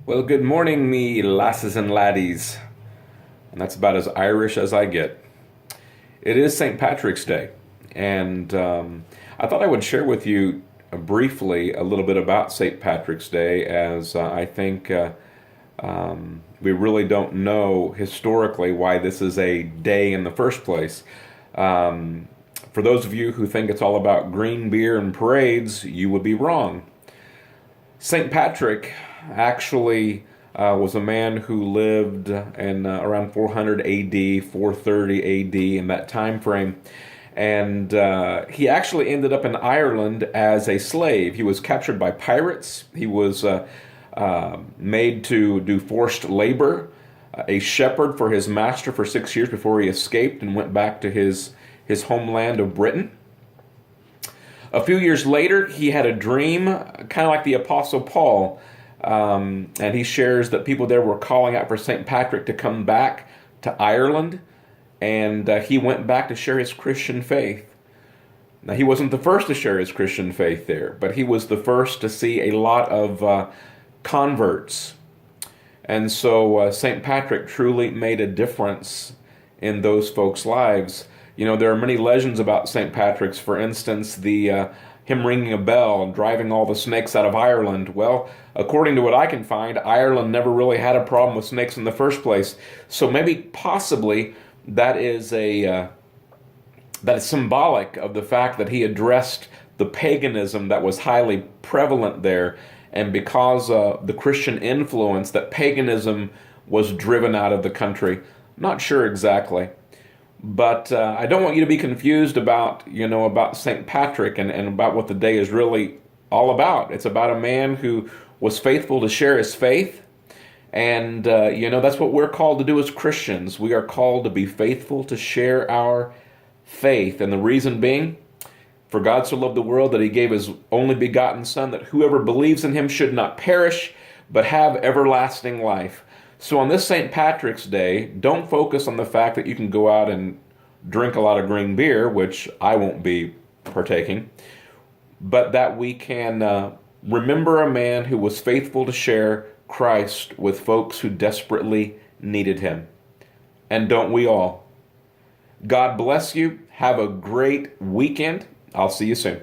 Well, good morning, me lasses and laddies. And that's about as Irish as I get. It is St. Patrick's Day, and I thought I would share with you briefly a little bit about St. Patrick's Day, as I think we really don't know historically why this is a day in the first place. For those of you who think it's all about green beer and parades, you would be wrong. St. Patrick actually was a man who lived in around 400 AD, 430 AD, in that time frame. And he actually ended up in Ireland as a slave. He was captured by pirates. He was made to do forced labor, a shepherd for his master for 6 years before he escaped and went back to his homeland of Britain. A few years later, he had a dream, kind of like the Apostle Paul, and he shares that people there were calling out for St. Patrick to come back to Ireland, and he went back to share his Christian faith. Now, he wasn't the first to share his Christian faith there, but he was the first to see a lot of converts. And so St. Patrick truly made a difference in those folks' lives. You know, there are many legends about St. Patrick's. For instance, him ringing a bell and driving all the snakes out of Ireland. Well, according to what I can find, Ireland never really had a problem with snakes in the first place. So maybe, possibly, that is symbolic of the fact that he addressed the paganism that was highly prevalent there, and because of the Christian influence, that paganism was driven out of the country. Not sure exactly. But I don't want you to be confused about St. Patrick and about what the day is really all about. It's about a man who was faithful to share his faith. And, that's what we're called to do as Christians. We are called to be faithful to share our faith. And the reason being, for God so loved the world that he gave his only begotten Son, that whoever believes in him should not perish, but have everlasting life. So on this St. Patrick's Day, don't focus on the fact that you can go out and drink a lot of green beer, which I won't be partaking, but that we can remember a man who was faithful to share Christ with folks who desperately needed him. And don't we all? God bless you. Have a great weekend. I'll see you soon.